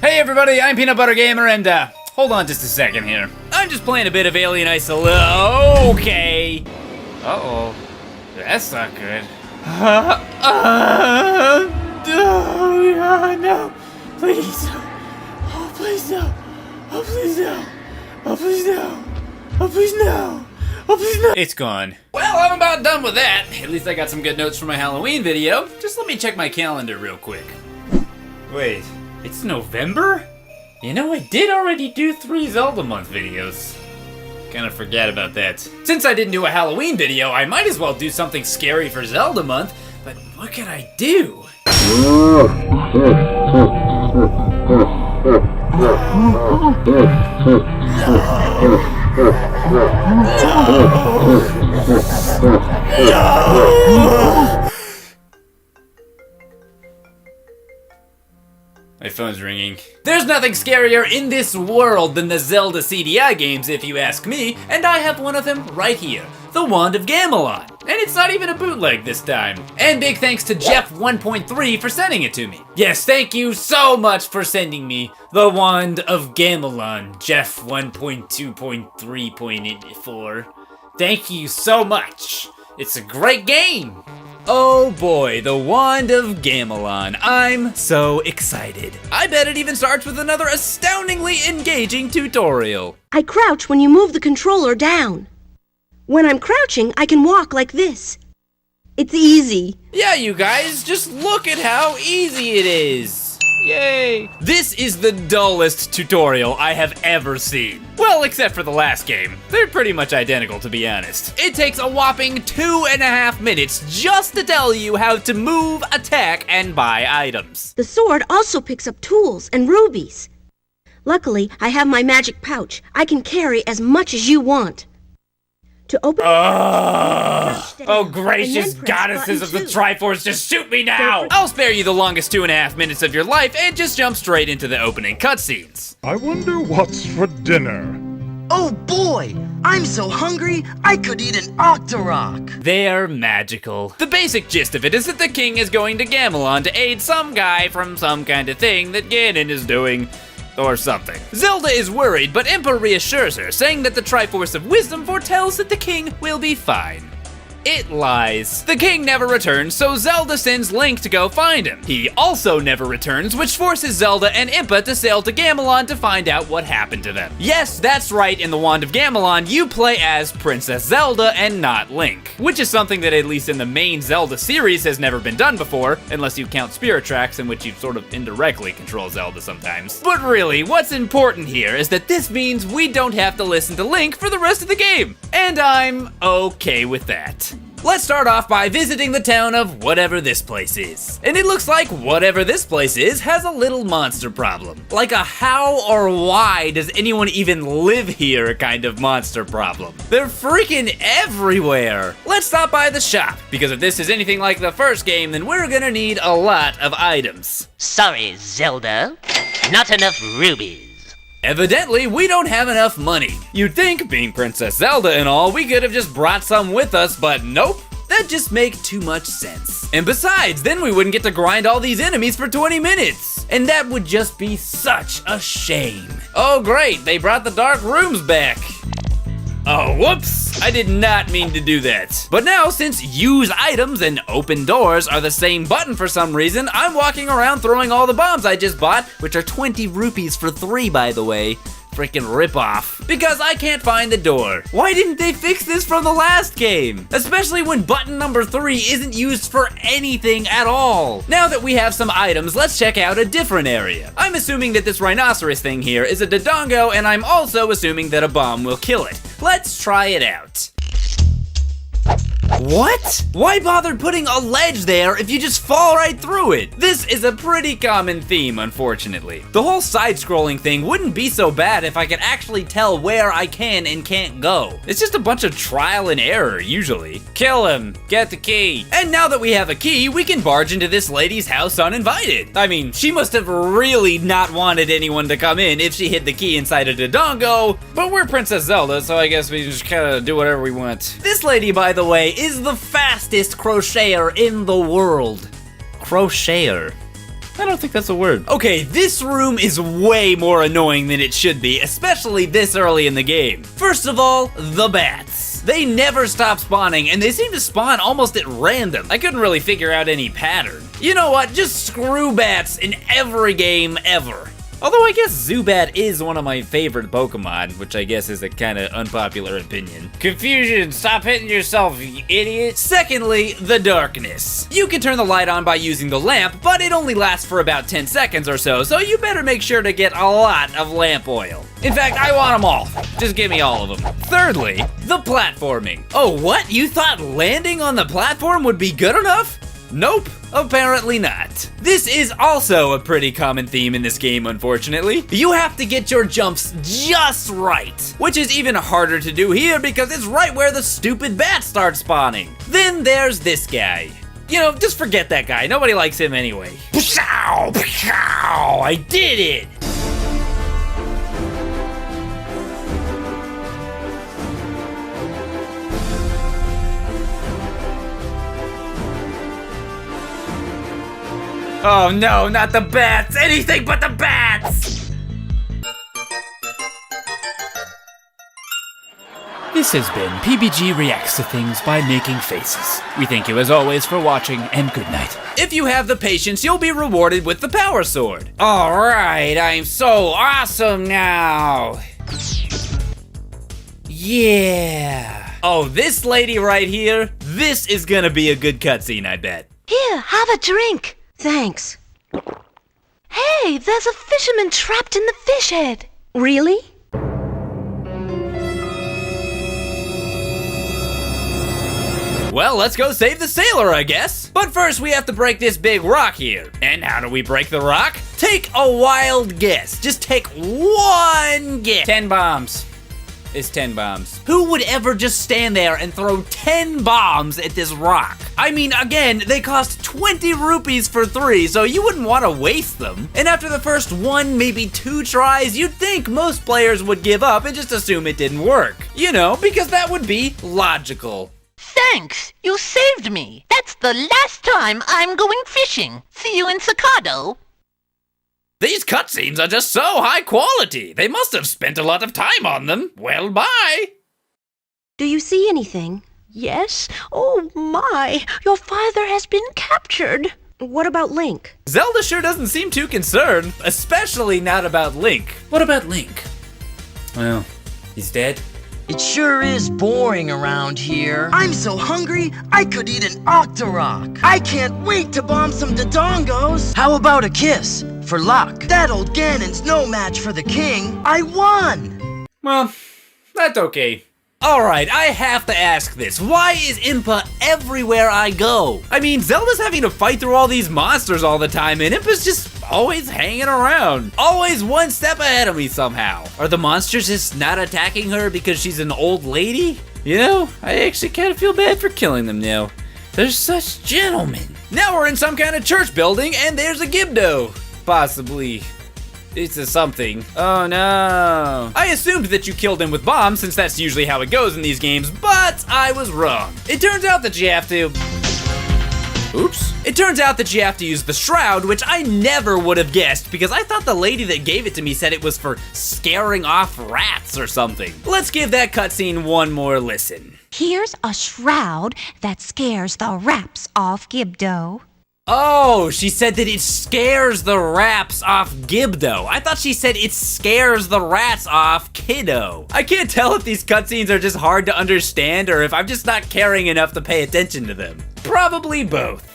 Hey everybody, I'm PeanutButterGamer, and hold on just a second here. I'm just playing a bit of Alien Isolation. Okay. Uh-oh. That's not good. No. Please. Oh, please no. Oh, please no. Oh, please no. Oh, please no. Oh, please no. It's gone. Well, I'm about done with that. At least I got some good notes for my Halloween video. Just let me check my calendar real quick. Wait, it's November? You know, I did already do 3 Zelda month videos. Kinda forget about that. Since I didn't do a Halloween video, I might as well do something scary for Zelda month, but what can I do? My phone's ringing. There's nothing scarier in this world than the Zelda CDI games, if you ask me, and I have one of them right here, the Wand of Gamelon. And it's not even a bootleg this time. And big thanks to Jeff 1.3 for sending it to me. Yes, thank you so much for sending me the Wand of Gamelon, Jeff 1.2.3.4. Thank you so much. It's a great game. Oh boy, the Wand of Gamelon. I'm so excited. I bet it even starts with another astoundingly engaging tutorial. I crouch when you move the controller down. When I'm crouching, I can walk like this. It's easy. Yeah, you guys, just look at how easy it is. Yay! This is the dullest tutorial I have ever seen. Well, except for the last game. They're pretty much identical, to be honest. It takes a whopping 2.5 minutes just to tell you how to move, attack, and buy items. The sword also picks up tools and rubies. Luckily, I have my magic pouch. I can carry as much as you want. To open oh, gracious goddesses of the Triforce, just shoot me now! I'll spare you the longest 2.5 minutes of your life and just jump straight into the opening cutscenes. I wonder what's for dinner. Oh boy! I'm so hungry, I could eat an Octorok! They're magical. The basic gist of it is that the king is going to Gamelon to aid some guy from some kind of thing that Ganon is doing. Or something. Zelda is worried, but Impa reassures her, saying that the Triforce of Wisdom foretells that the king will be fine. It lies. The king never returns, so Zelda sends Link to go find him. He also never returns, which forces Zelda and Impa to sail to Gamelon to find out what happened to them. Yes, that's right, in the Wand of Gamelon, you play as Princess Zelda and not Link, which is something that at least in the main Zelda series has never been done before, unless you count Spirit Tracks, in which you sort of indirectly control Zelda sometimes. But really, what's important here is that this means we don't have to listen to Link for the rest of the game, and I'm okay with that. Let's start off by visiting the town of whatever this place is. And it looks like whatever this place is has a little monster problem. Like a how or why does anyone even live here kind of monster problem. They're freaking everywhere. Let's stop by the shop, because if this is anything like the first game, then we're gonna need a lot of items. Sorry, Zelda. Not enough rubies. Evidently, we don't have enough money. You'd think, being Princess Zelda and all, we could have just brought some with us, but nope. That just makes too much sense. And besides, then we wouldn't get to grind all these enemies for 20 minutes. And that would just be such a shame. Oh great, they brought the dark rooms back. Oh, whoops! I did not mean to do that. But now, since use items and open doors are the same button for some reason, I'm walking around throwing all the bombs I just bought, which are 20 rupees for 3, by the way. Freaking ripoff. Because I can't find the door. Why didn't they fix this from the last game? Especially when button number 3 isn't used for anything at all. Now that we have some items, let's check out a different area. I'm assuming that this rhinoceros thing here is a Dodongo, and I'm also assuming that a bomb will kill it. Let's try it out. What? Why bother putting a ledge there if you just fall right through it? This is a pretty common theme, unfortunately. The whole side-scrolling thing wouldn't be so bad if I could actually tell where I can and can't go. It's just a bunch of trial and error, usually. Kill him, get the key. And now that we have a key, we can barge into this lady's house uninvited. I mean, she must have really not wanted anyone to come in if she hid the key inside a Dodongo, but we're Princess Zelda, so I guess we just kinda do whatever we want. This lady, by the way, is is the fastest crocheter in the world. Crocheter. I don't think that's a word. Okay, this room is way more annoying than it should be, especially this early in the game. First of all, the bats. They never stop spawning, and they seem to spawn almost at random. I couldn't really figure out any pattern. You know what? Just screw bats in every game ever. Although I guess Zubat is one of my favorite Pokemon, which I guess is a kind of unpopular opinion. Confusion, stop hitting yourself, you idiot. Secondly, the darkness. You can turn the light on by using the lamp, but it only lasts for about 10 seconds or so, so you better make sure to get a lot of lamp oil. In fact, I want them all. Just give me all of them. Thirdly, the platforming. Oh, what? You thought landing on the platform would be good enough? Nope, apparently not. This is also a pretty common theme in this game, unfortunately. You have to get your jumps just right, which is even harder to do here because it's right where the stupid bats start spawning. Then there's this guy. You know, just forget that guy. Nobody likes him anyway. Pshaw, pshaw, I did it! Oh no, not the bats! Anything but the bats! This has been PBG Reacts to Things by Making Faces. We thank you as always for watching, and good night. If you have the patience, you'll be rewarded with the Power Sword. Alright, I'm so awesome now! Yeah! Oh, this lady right here, this is gonna be a good cutscene, I bet. Here, have a drink. Thanks. Hey, there's a fisherman trapped in the fish head. Really? Well, let's go save the sailor, I guess. But first, we have to break this big rock here. And how do we break the rock? Take a wild guess. Just take one guess. 10 bombs. It's 10 bombs. Who would ever just stand there and throw 10 bombs at this rock? I mean, again, they cost 20 rupees for 3, so you wouldn't want to waste them. And after the first 1, maybe 2 tries, you'd think most players would give up and just assume it didn't work. You know, because that would be logical. Thanks, you saved me. That's the last time I'm going fishing. See you in Sakado. These cutscenes are just so high quality. They must have spent a lot of time on them. Well, bye. Do you see anything? Yes? Oh my, your father has been captured. What about Link? Zelda sure doesn't seem too concerned, especially not about Link. What about Link? Well, he's dead. It sure is boring around here. I'm so hungry, I could eat an Octorok. I can't wait to bomb some Dodongos. How about a kiss? For luck. That old Ganon's no match for the king. I won! Well, that's okay. Alright, I have to ask this. Why is Impa everywhere I go? I mean, Zelda's having to fight through all these monsters all the time, and Impa's just always hanging around. Always one step ahead of me somehow. Are the monsters just not attacking her because she's an old lady? You know, I actually kind of feel bad for killing them now. They're such gentlemen. Now we're in some kind of church building, and there's a Gibdo. Possibly. It's a something. Oh no. I assumed that you killed him with bombs since that's usually how it goes in these games, but I was wrong. It turns out that you have to... Oops. It turns out that you have to use the shroud, which I never would have guessed because I thought the lady that gave it to me said it was for scaring off rats or something. Let's give that cutscene one more listen. Here's a shroud that scares the raps off Gibdo. Oh, she said that it scares the raps off Gibdo. I thought she said it scares the rats off Kiddo. I can't tell if these cutscenes are just hard to understand or if I'm just not caring enough to pay attention to them. Probably both.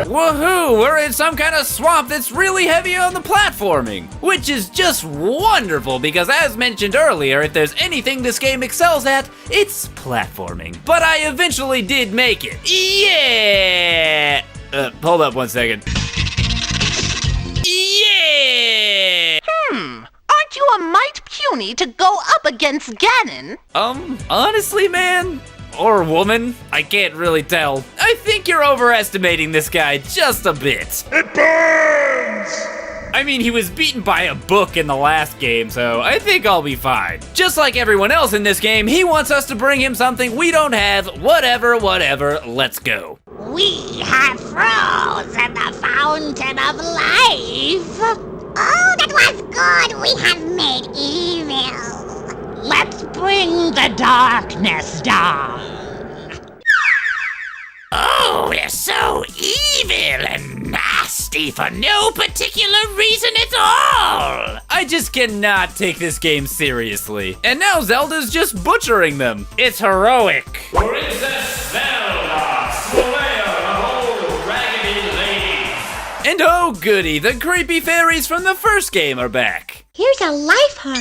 Woohoo! We're in some kind of swamp that's really heavy on the platforming, which is just wonderful because as mentioned earlier, if there's anything this game excels at, it's platforming. But I eventually did make it. Yeah! Hold up one second. Yeah! Aren't you a mite puny to go up against Ganon? Honestly, man, Or woman? I can't really tell. I think you're overestimating this guy just a bit. It burns! I mean, he was beaten by a book in the last game, so I think I'll be fine. Just like everyone else in this game, he wants us to bring him something we don't have. Whatever, let's go. We have frozen the fountain of life. Oh, that was good. We have made evil. Let's bring the darkness down. Oh, they're so evil and nasty for no particular reason at all. I just cannot take this game seriously. And now Zelda's just butchering them. It's heroic. Princess Zelda, slayer of old raggedy ladies. And oh goody, the creepy fairies from the first game are back. Here's a life heart.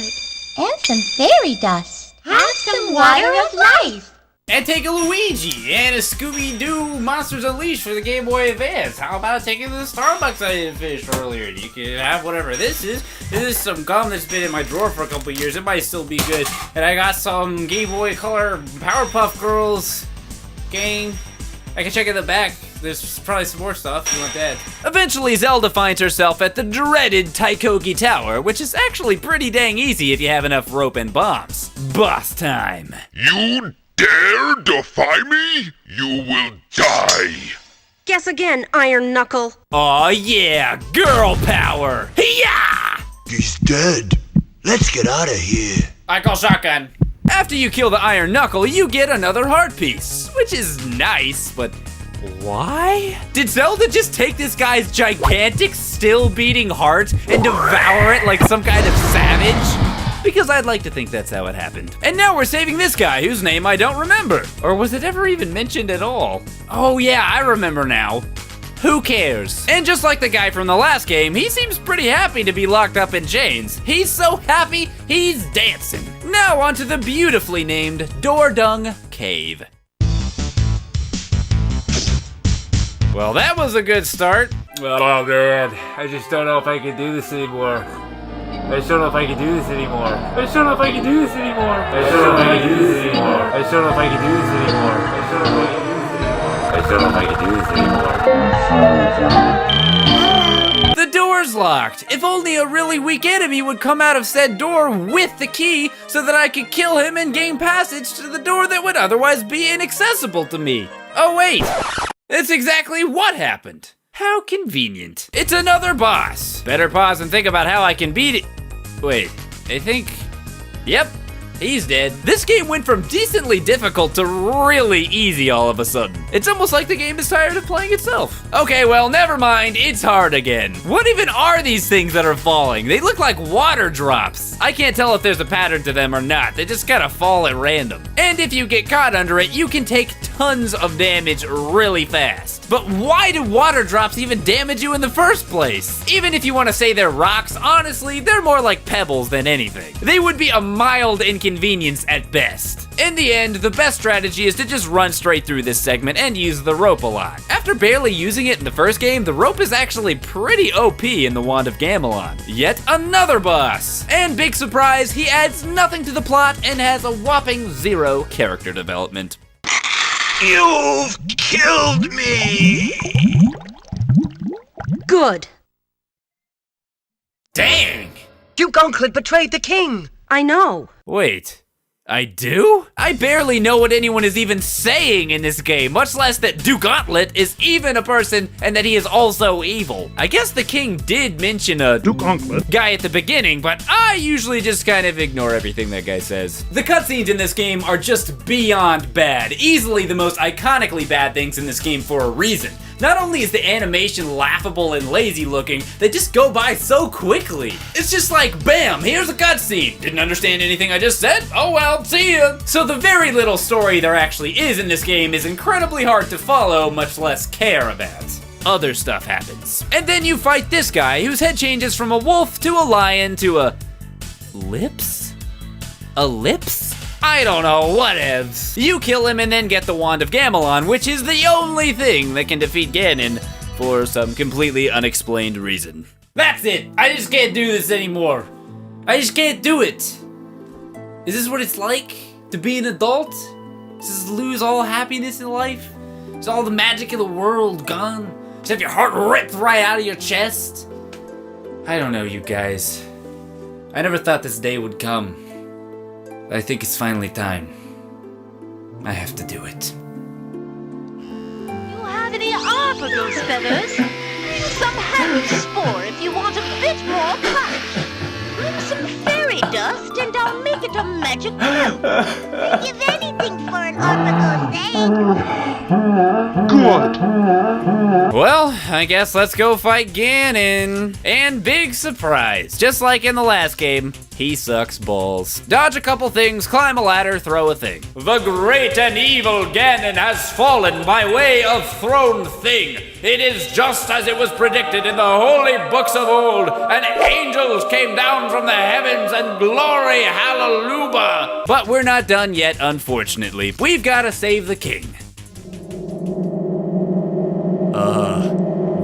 And some fairy dust. Have some water of life. And take a Luigi and a Scooby-Doo Monsters Unleashed for the Game Boy Advance. How about taking the Starbucks I didn't finish earlier? You can have whatever this is. This is some gum that's been in my drawer for a couple years. It might still be good. And I got some Game Boy Color Powerpuff Girls gang. I can check in the back. There's probably some more stuff if you want that. Eventually, Zelda finds herself at the dreaded Taikoki Tower, which is actually pretty dang easy if you have enough rope and bombs. Boss time. You dare defy me? You will die. Guess again, Iron Knuckle. Aw yeah, girl power! Hiya! He's dead. Let's get out of here. I call shotgun. After you kill the Iron Knuckle, you get another heart piece, which is nice, but why? Did Zelda just take this guy's gigantic, still beating heart and devour it like some kind of savage? Because I'd like to think that's how it happened. And now we're saving this guy whose name I don't remember. Or was it ever even mentioned at all? Oh yeah, I remember now. Who cares? And just like the guy from the last game, he seems pretty happy to be locked up in chains. He's so happy, he's dancing. Now onto the beautifully named Dordung Cave. Well, that was a good start. Oh man, I just don't know if I can do this anymore. I just don't know if I can do this anymore. I just don't know if I can do this anymore. I just don't know if I can do this anymore. I just don't know if I can do this anymore. I just don't know if I can do this anymore. I just don't know if I can do this anymore. The door's locked. If only a really weak enemy would come out of said door with the key so that I could kill him and gain passage to the door that would otherwise be inaccessible to me. Oh wait, that's exactly what happened. How convenient. It's another boss. Better pause and think about how I can beat it. Wait, I think, yep, he's dead. This game went from decently difficult to really easy all of a sudden. It's almost like the game is tired of playing itself. Okay, well, never mind, it's hard again. What even are these things that are falling? They look like water drops. I can't tell if there's a pattern to them or not. They just kind of fall at random. And if you get caught under it, you can take tons of damage really fast. But why do water drops even damage you in the first place? Even if you want to say they're rocks, honestly, they're more like pebbles than anything. They would be a mild inconvenience at best. In the end, the best strategy is to just run straight through this segment and use the rope a lot. After barely using it in the first game, the rope is actually pretty OP in the Wand of Gamelon. Yet another boss! And big surprise, he adds nothing to the plot and has a whopping 0 character development. You've killed me! Good. Dang! Duke Gauntlet betrayed the king! I know. Wait, I do? I barely know what anyone is even saying in this game, much less that Duke Gauntlet is even a person and that he is also evil. I guess the king did mention a Duke Gauntlet guy at the beginning, but I usually just kind of ignore everything that guy says. The cutscenes in this game are just beyond bad, easily the most iconically bad things in this game for a reason. Not only is the animation laughable and lazy looking, they just go by so quickly. It's just like, bam, here's a cutscene. Didn't understand anything I just said? Oh well, see ya. So the very little story there actually is in this game is incredibly hard to follow, much less care about. Other stuff happens. And then you fight this guy whose head changes from a wolf to a lion to a lips? A lips? I don't know, whatevs. You kill him and then get the Wand of Gamelon, which is the only thing that can defeat Ganon for some completely unexplained reason. That's it! I just can't do this anymore. I just can't do it. Is this what it's like to be an adult? Just lose all happiness in life? Is all the magic in the world gone? Just have your heart ripped right out of your chest? I don't know, you guys. I never thought this day would come. I think it's finally time. I have to do it. You have any Arbuckle feathers? Bring some hand spore if you want a bit more punch. Bring some fairy dust and I'll make it a magic rope. We'd give anything for an Arbuckle's egg. Good. Well, I guess let's go fight Ganon. And big surprise, just like in the last game, he sucks balls. Dodge a couple things, climb a ladder, throw a thing. The great and evil Ganon has fallen by way of thrown thing. It is just as it was predicted in the holy books of old, and angels came down from the heavens and glory hallelujah. But we're not done yet, unfortunately. We've got to save the king.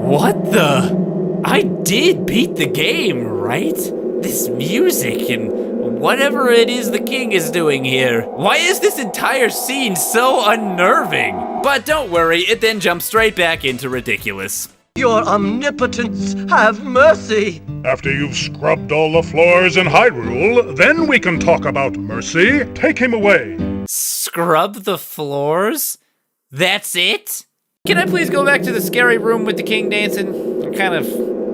What the? I did beat the game, right? This music and whatever it is the king is doing here. Why is this entire scene so unnerving? But don't worry, it then jumps straight back into ridiculous. Your omnipotence, have mercy! After you've scrubbed all the floors in Hyrule, then we can talk about mercy. Take him away. Scrub the floors? That's it? Can I please go back to the scary room with the king dancing? I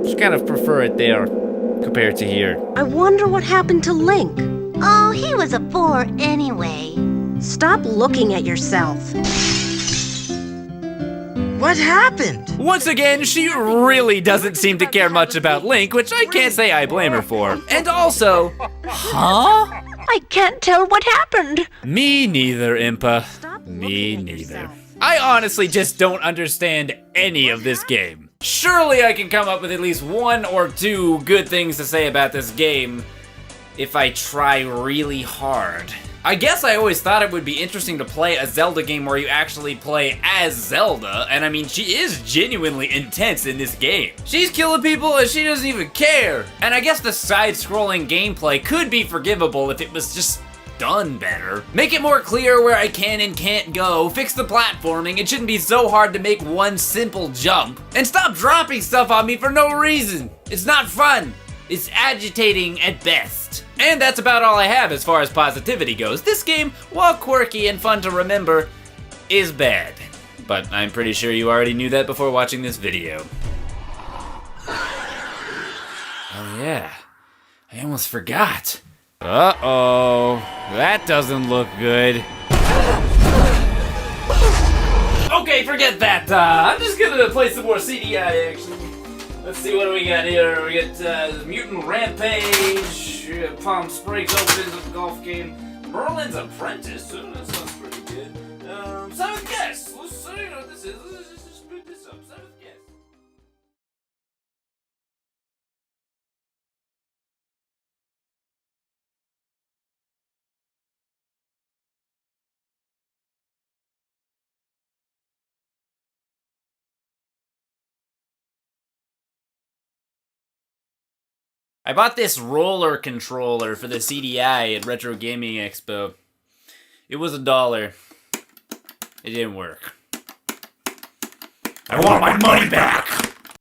just kind of prefer it there compared to here. I wonder what happened to Link. Oh, he was a bore anyway. Stop looking at yourself. What happened? Once again, she really doesn't seem to care much about Link, which I can't say I blame her for. And also, huh? I can't tell what happened. Me neither, Impa. Me neither. I honestly just don't understand any of this game. Surely I can come up with at least one or two good things to say about this game if I try really hard. I guess I always thought it would be interesting to play a Zelda game where you actually play as Zelda, and I mean, she is genuinely intense in this game. She's killing people and she doesn't even care. And I guess the side-scrolling gameplay could be forgivable if it was just done better. Make it more clear where I can and can't go, fix the platforming, it shouldn't be so hard to make one simple jump, and stop dropping stuff on me for no reason. It's not fun. It's agitating at best. And that's about all I have as far as positivity goes. This game, while quirky and fun to remember, is bad. But I'm pretty sure you already knew that before watching this video. Oh yeah, I almost forgot. Uh-oh, that doesn't look good. Okay, forget that. I'm just gonna play some more CDI, actually. Let's see what do we got here. We got Mutant Rampage, Palm Springs opens up the golf game, Merlin's Apprentice. That sounds pretty good. Seventh Guest. Let's see what this is. Let's just boot this up. Seventh Guest. I bought this roller controller for the CDI at Retro Gaming Expo. It was $1. It didn't work. I want my money back!